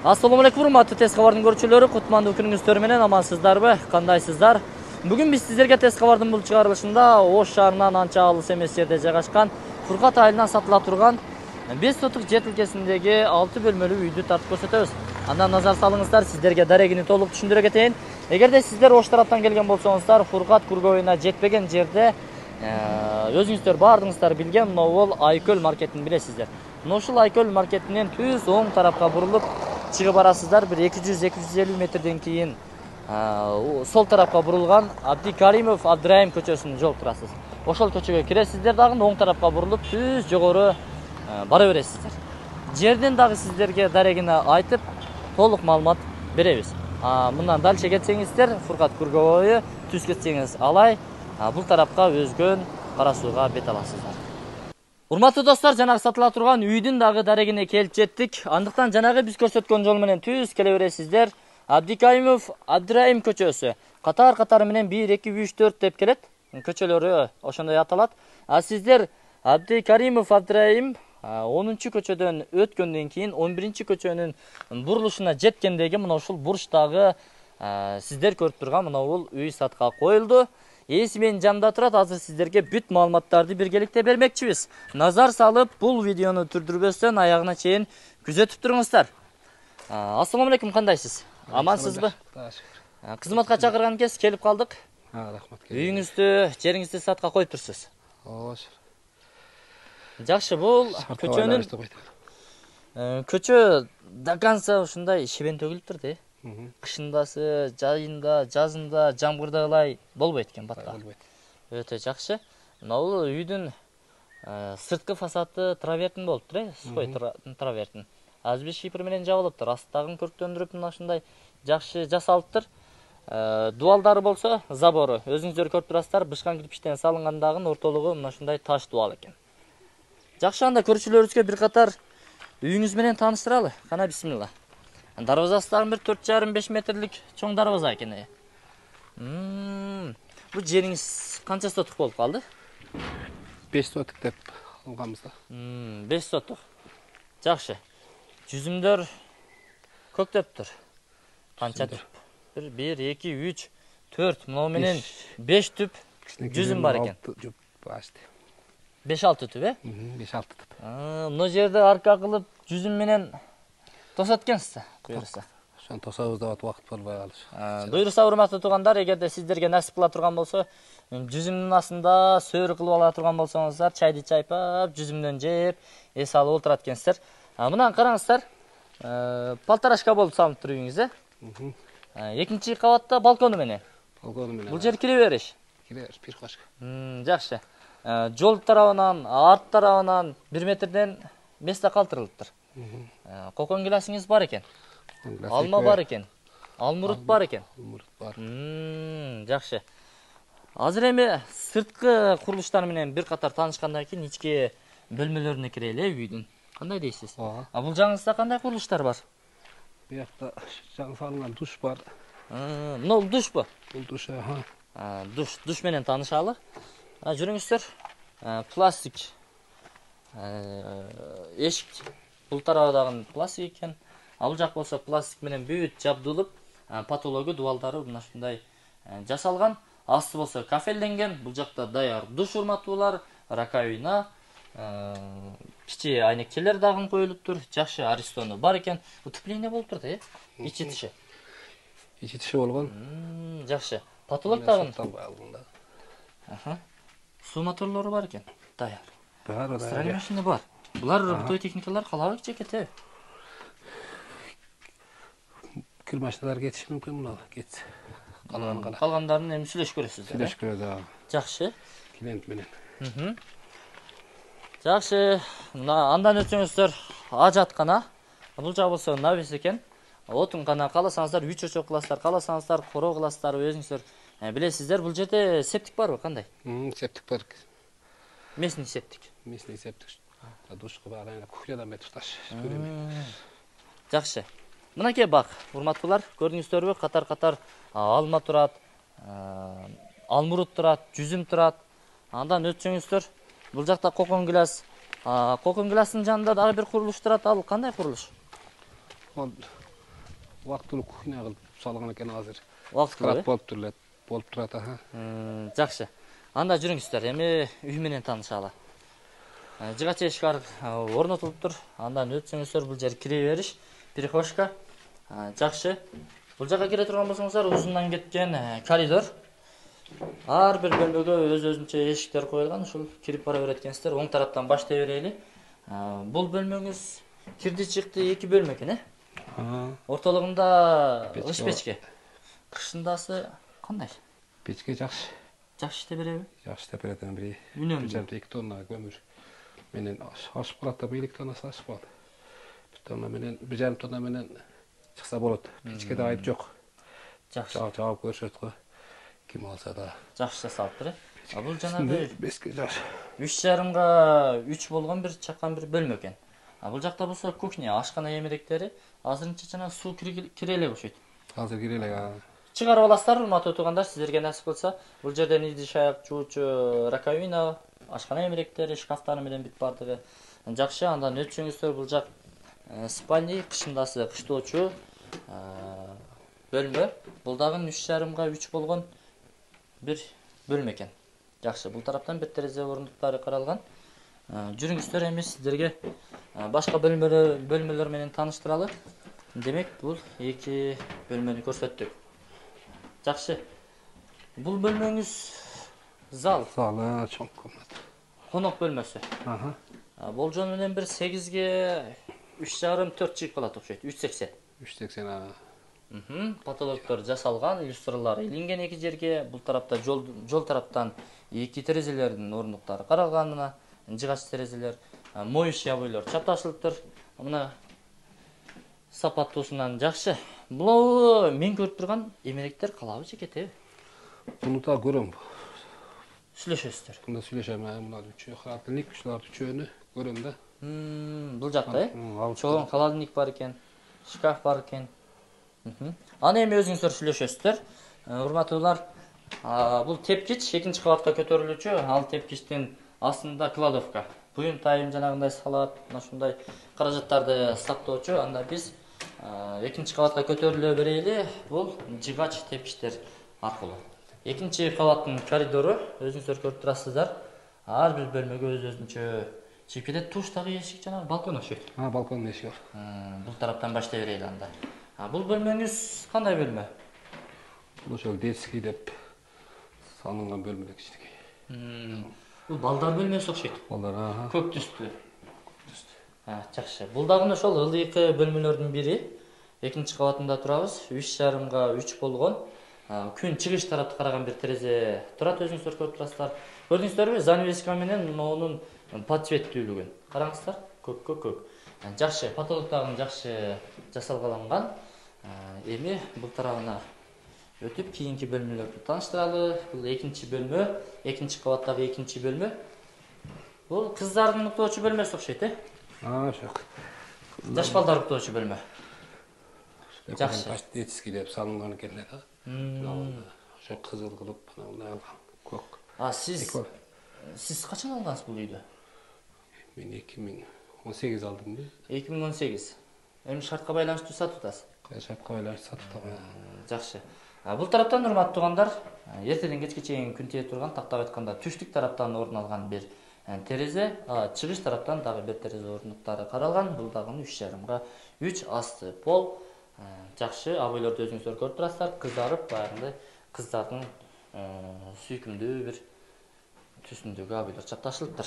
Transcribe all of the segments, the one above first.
Assalamu alaikum, урматтуу тез кабардын көрүүчүлөрү, кутмандуу күнүңүздөр менен амансыздарбы? Кандайсыздар? Бүгүн биз сиздерге тез кабардын бул чыгарылышында Ош шаарынан анча алыс эмес жерде жайгашкан Фуркат айылынан сатыла турган 5 сотук жер тилкесиндеги 6 бөлмөлүү үйдү тартып көрсөтөбүз. Андан назар салыңыздар, сиздерге дарегини толук түшүндүрө кетейин. Эгерде сиздер Ош тараптан келген болсоңуздар, Фуркат кургоюна жетпеген жерде өзүңүздөр баардыгыңыздар билген могул Айкөл маркетин билесиздер. Ушул Айкөл маркетинен түз оң тарапка бурулуп чыгып барасыздар. Бир 200-250 метрден кийин сол тарапка бурулган Абдикаримов Абдраим көчөсүнүн жол турасыз. Ошол көчөгө киресиздер, дагы оң тарапка бурулуп түз жогору бара бересиздер. Жерден дагы сиздерге дарегине айтып, толук маалымат беребиз. Мындан дальше кетсеңиздер, Фуркат кургобою түз кетсеңиз алай, бул тарапка өзгөн кара сууга бет аласыздар. Урматтуу достор, жанагы сатыла турган үйдүн дагы дарегине келип жеттик. Андыктан жанагы биз көрсөткөн жол менен түз келе бересиздер. Абдикаримов Абдраим көчөсү катар менен 1 2 3 4 деп келет. Көчөлөрү ошондой аталат. Сиздер Абдикаримов Абдраим 10-чу көчөдөн өткөндөн кийин 11-чи көчөнүн бурулушуна жеткендеги мына ушул бурчтагы сиздер көрүп турган мына бул үй сатка коюлду. Ээси менин жанымда турат. Азыр сиздерге бүт маалыматтарды биргеликте бермекчибиз. Назар салып, бул видеону түрдүрбөстөн аягына чейин күзөтүп туруңуздар. Ассаламу алейкум, кандайсыз? Амансызбы? Кызматка чакырган кез келип калдык. Рахмат. Үйүңүздү, жериңизди сатка коюп турсуз. Жакшы, бул көчө до конца ушундай шебен төгүлүп турду, кышындасы, жайында, жазында, жамгырдагылай болбойт экен батка. Өтө жакшы. Мына бул үйдүн сырткы фасады травертин болуптур, сухой травертин. Азыр бир шипер менен жабылыптыр. Астагын көрктөндүрүп мына ушундай жакшы жасалыптыр. Дуалдары болсо, забору өзүңүздөр көрүп турасыздар, бышкан кирпичтен салынгандагы ортолугу мына ушундай таш дуал экен. Жакшы, анда көрүүчүлөрүбүзгө бир катар үйүңүз менен тааныштыралы. Кана бисмилла. Дарбазасы дагы бир 4,5-5 метрлик чоң дарбаза экен. Бул жериңиз канча сотук болуп калды? 5 сотук деп алганбыз да. 5 сотук. Жакшы. Жүзүмдөр көктөптүр. Канча түп? 1 2 3 4 мына менен 5 түп жүзүм бар экен. 5-6 түп, 5-6 түп. Мына жерде арка кылып жүзүм менен тосот экенсиз, буюрса. Ошону тособуз деп убакыт болбой калыш. Буюрса, урматтуу туугандар, эгерде сиздерге насип кыла турган болсо, жүзүмдүн астында сөөрү кылып ала турган болсоңуздар, чайды чайпап, жүзүмдөн жеп, эс алып отурат экенсиздер. Мына караңыздар, полторашка болуп салыныптыр үйүңүз, экинчи кабатта балкону менен. Бул жер кире бериш. Бир кошка. Жакшы. Жол тарабынан, арт тарабынан 1 метрден месте калтырылыптыр. Кокон гиласыңыз бар экен. Алма бар экен. Алмурут бар экен. Алмурут бар. Жакшы. Азыр эми сырткы курулуштар менен бир катар таанышкандан кийин ички бөлмөлөрүнө кирели үйдүн. Кандай дейсиз? Бул жаңыңызда кандай курулуштар бар? Буякта жаңы салынган душ бар. Мына бул душпу? Бул душ, Душ менен таанышалы. Жүрүңүздөр. Пластик эшик. Бул тарабы пластик экен. Ал жак болсо пластик менен бүт жабдылып, патологу дуалдары мына ушундай жасалган. Асты болсо кафелденген. Бул жакта даяр душ, урматтуулар, раковина, кичи айнекчелер дагы коюлуптур. Жакшы аристону бар экен. Утепление болуп турду, ичи тиши. Ичи тиши болгон. Жакшы. Патолог дагы. Алганда. Суу моторлору бар экен. Даяр. Бар. Стиральный машина бар. Булар бутовый техникалар калабы кетет? Кир машиналар кетиши мүмкүн, мына кетсе. Калгандарын эми сүйлөшүп көрөсүздөр. Сүйлөшүп көрөдү. Жакшы. Клиент менен. Жакшы. Мына андан өтсөңүздөр ажаткана. Бул жак болсо навес экен. Отун гана кааласаңыздар 3 очок кыласыздар, кааласаңыздар короо кыласыздар, өзүңүздөр билесиздер. Бул жерде септик барбы, кандай? Септик бар. Местный септик. Местный септик. Душка бар, кухнядан бет туташ. Жакшы. Мынакей бак, урматтуулар, көрдүңүздөрбү? Катар алма турат, алмурут турат, жүзүм турат. Андан өтсөңүздөр, бул жакта кокон гилас. Кокон гиластын жанында дагы бир курулуш турат. Ал кандай курулуш? Вакыттуу кухня кылып салган экен азыр. Убактылуу. Болуп турат, аха. Жакшы. Анда жүрүңүздөр, эми үй менен таанышалы. Жыгач эшик орнотулуптур. Андан өтсөңүздөр бул жер кире бериш, перехожка. Жакшы. Бул жака кире турган болсоңуздар, узундан кеткен коридор. Ар бир бөлмөгө өз-өзүнчө эшиктер коюлган. Ушул кирип бара берет экенсиздер. Оң тараптан баштай берели. Бул бөлмөңүз кирди чыкты 2 бөлмө экен, Ортолугунда ыш печке. Кышындасы кандай? Печке жакшы. Жакшы иште береби? Жакшы иштеп берет бир. Үнөмдүү. 2 тонна көмүр менен ашып калат да, 1 тонна ашып калат. 1 тонна менен 1,5 тонна менен чыкса болот. Печкеде айып жок. Жакшы. Жаап көрүшөт го. Ким алса да. Жакшы жасалыптыр. Бул жанагы беске жакшы. 3,5га 3 болгон бир чакан бир бөлмө экен. Бул жакта болсо кухня, ашкана эмеректери азырынча жана суу кире элек окшойт. Азыр кире элек. Чыгарып аласыздар, урматтуу туугандар, сиздерге насип кылса. Бул жерден идиш-аяк жуучу раковина, ашкана эмеректери, шкафтары менен бүт бардыгы жакшы. Андан өтсөңүздөр, бул жак спальня, кышындасы кыштоочу бөлмө. Бул дагы 3,5га 3 болгон бир бөлмө экен. Жакшы, бул тараптан бир терезе орундуктары каралган. Жүрүңүздөр, эми сиздерге башка бөлмөлөр менен тааныштыралы. Демек, бул 2 бөлмөнү көрсөттүк. Жакшы. Бул бөлмөңүз зал. Залы чоң комната. Конок бөлмөсү. Аха. Болжол менен бир 8ге 3,5-4 чыгып калат окшойт. 3,80. 3,80. Потолоктор жасалган, люстралар илинген 2 жерге. Бул тарапта жол тараптан 2 терезелердин орундуктары каралганына, жыгач терезелер, моющий абойлор чапташылыптыр. Мына сапаттуусунан жакшы. Бул мен көрүп турган эмеректер калабы же кетеби? Буну да көрөм. Сүйлөшөсүздөр. Мына сүйлөшөм, мына холодильник, ушуларды үчөөнү көрөм да. Бул жакта, чоң холодильник бар экен, шкаф бар экен. Аны эми өзүңүздөр сүйлөшөсүздөр. Урматтуулар, бул тепкич 2-чи кабатка көтөрүлүүчү. Ал тепкичтин астында кладовка. Буюм тайым жанагындай салат, мына ушундай каражаттарды сактоочу. Анда биз 2-чи кабатка көтөрүлө берели. Бул жыгач тепкичтер аркылуу. 2-чи кабаттын коридору өзүңүздөр көрүп турасыздар. Ар бир бөлмөгө өз-өзүнчө чыгып кетет. Туштагы эшик жана балкон окшойт. Балкон эшиги бар. Бул тараптан баштай берели анда. Бул бөлмөңүз кандай бөлмө? Бул ошол детский деп салынган бөлмө кичинекей. Бул балдар бөлмөсү окшойт. Балдар, Көк түстүү. Жакшы. Бул дагы ошол ылдыйкы бөлмөлөрдүн бири. 2-чи кабатында турабыз. 3,5га 3 болгон. Күн чыгыш тарапты караган бир терезе турат, өзүңүздөр көрүп турасыздар. Көрдүңүздөрбү? Занавеска менен монун подсветтүүлүгүн. Караңыздар, көк. Жакшы, потолок дагы жакшы жасалган. Эми бул тарабына өтүп кийинки бөлмөлөрдү тааныштыралы. Бул 2-чи бөлмө, 2-чи кабаттагы 2-чи бөлмө. Бул кыздардын уктоочу бөлмөсү окшойт, ошо. Жаш балдар уктоочу бөлмө. Жакшы. Детский деп салынган экен да. Ошо кызыл кылып, мына көк. Сиз качан алгансыз бул үйдү? Мен 2018 алдым. 2018. Эми шартка байланыштуу сатып атасыз? Шартка байланыштуу сатып атам. Жакшы. Бул тараптан урматтуу туугандар, эртеден кечке чейин күн тие турган, тактап айтканда түштүк тараптан орун алган бир терезе, чыгыш тараптан дагы бир терезе орундуктары каралган. Бул дагы 3,5га 3 асты пол. Жакшы, абойлорду өзүңүздөр көрүп турасыздар. Кызарып, баягындай кыздардын сүйкүмдүү бир түсүндөгү абойлор чапташылыптыр.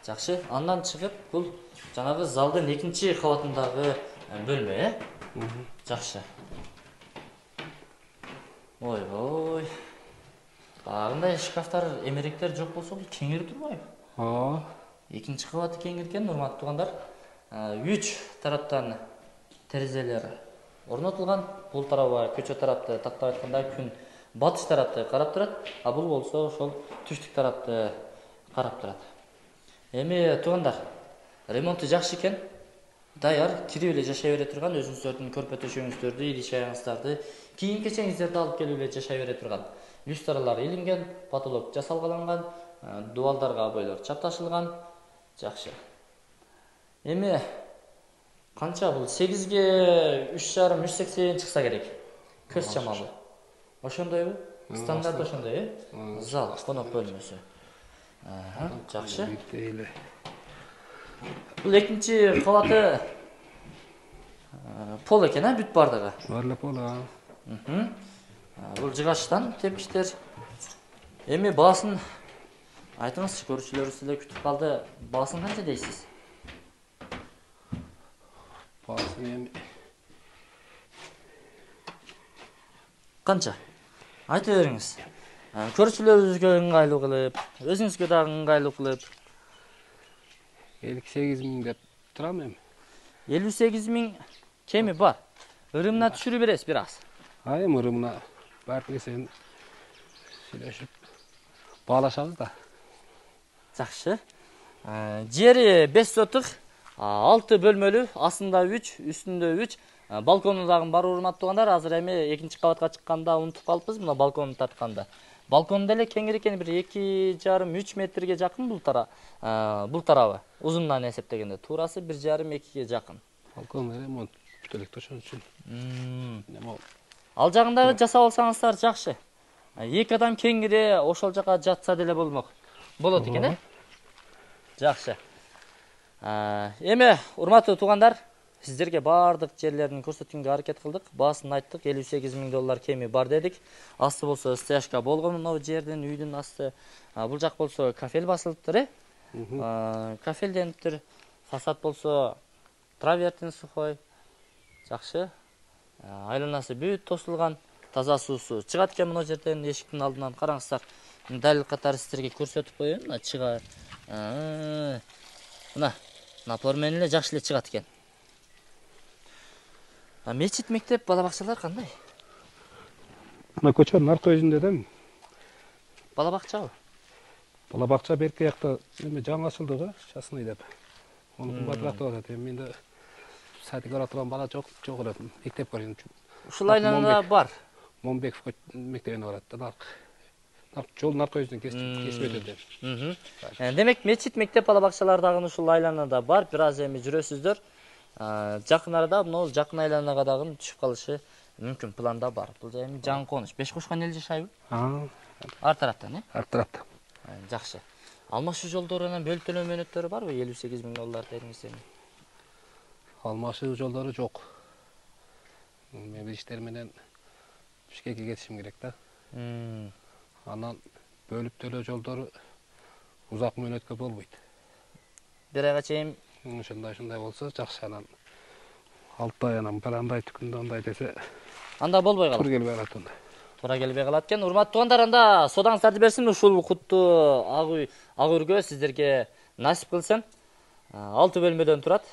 Жакшы, андан чыгып, бул жанагы залдын 2-чи кабатындагы бөлмө, Жакшы. Ой. Багындай шкафтар, эмеректер жок болсо бул кеңири турбайбы? 2-чи кабаты кеңирген, урматтуу туугандар. 3 тараптан терезелер орнотулган. Бул тарабы көчө тарапты тактап айтканда күн батыш тарапты карап турат, бул болсо ошол түштүк тарапты карап турат. Эми туугандар, ремонту жакшы экен. Даяр, кирип эле жашай бере турган, өзүңүздөрдүн көрпө төшөгүңүздөрдү, идиш-аяңыздарды, кийим-кечеңиздерди алып келип эле жашай бере турган. Люстралар илинген, потолок жасалгаланган, дубалдарга абойлор чапташылган. Жакшы. Эми Канча бул? 8ге 3,5 380 чыкса керек. Көз чамалы. Ошондойбу? Стандарт ошондой, Зал, конок бөлмөсү. Жакшы. Бул экинчи кабаты пол экен, бүт бардыгы. Барлы пола. Бул жыгачтан тепкичтер. Эми баасын айтыңызчы, көрүүчүлөрүбүз эле күтүп калды. Баасын канча дейсиз? Баасын эми Канча? Айта бериңиз. Көрүүчүлөрүбүзгө ыңгайлуу кылып, өзүңүзгө дагы ыңгайлуу кылып. 58 000 деп турам эми. 58 000 кеми бар. Ырымына түшүрүп бересиз бир аз. Эми ырымына бардыгы сен сүйлөшүп баалашабыз да. Жакшы. Жери 5 сотук, 6 бөлмөлүү, астында 3, үстүндө 3. Балкону дагы бар, урматтуу туугандар. Азыр эми экинчи кабатка чыкканда унутуп калыппыз, мына балконду тартканда. Балкон деле кеңири экен, бир 2,5-3 метрге жакын бул тарабы. Узундан эсептегенде туурасы 1,5-2ге жакын. Балкон ремонт бүтөлүктө ошон үчүн. Ал жагындагы жасап алсаңыздар жакшы. Эки адам кеңири ошол жака жатса деле болмок. Болот экен, Жакшы. Эми урматтуу туугандар, сиздерге бардык жерлерин көрсөткөнгө аракет кылдык. Баасын айттык, $58 000 кеми бар дедик. Асты болсо стяжка болгон, мына жердин үйдүн асты. Бул жак болсо кафель басылыптыр, Кафелдениптир. Фасад болсо травертин сухой. Жакшы. Айланасы бүт тосулган, таза суусу чыгат экен мына жерден, эшиктин алдынан. Караңыздар. Далил катары сиздерге көрсөтүп коеюн. Мына чыга. Мына напор менен эле жакшы эле чыгат экен. Мечит, мектеп, бала бакчалар кандай? Мына көчөнүн арка өзүндө дем. Бала бакчабы? Бала бакча берки жакта эми жаңы ачылды го, частный деп. Онун батыратып атат. Эми менде садик ара турган бала жок эле, мектеп көрүн үчүн. Ушул айланада бар. Момбеков мектебине барат да. Жолдун арка өзүнөн кесип өтөт. Демек, мечит, мектеп, бала бакчалар дагы ушул айланада бар. Бир аз эми жүрөсүздөр. Жакын арада мына жакын айланага дагы түшүп калышы мүмкүн, планда бар. Бул эми жаңы коныш. 5 кошкон эл жашайбы? Ар тараптан, Ар тараптан. Жакшы. Алмашуу жолдору менен бөлүп төлөө мөөнөттөрү барбы? $58 000 дедиңиз эми. Алмашуу жолдору жок. Мен иштер менен Бишкекке кетишим керек да. Анан бөлүп төлөө жолдору узак мөөнөткө болбойт. Бир айга чейин Ушундай болсо жакшы, анан 6 ай анан бир андай күндө андай десе анда болбой калат. Туура келбей калат анда. Туура келбей калат экен. Урматтуу туугандар, анда содаңыздарды берсин, ушул куттуу ак үйгө сиздерге насип кылсын. 6 бөлмөдөн турат.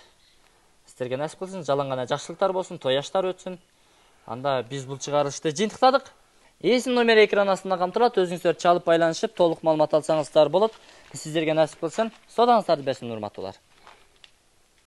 Сиздерге насип кылсын, жалаң гана жакшылыктар болсун, тояштар өтсүн. Анда биз бул чыгарылышты жыйынтыктадык. Ээсинин номери экран астында камтылат. Өзүңүздөр чалып байланышып, толук маалымат алсаңыздар болот. Сиздерге насип кылсын. Содаңыздарды берсин, урматтуулар.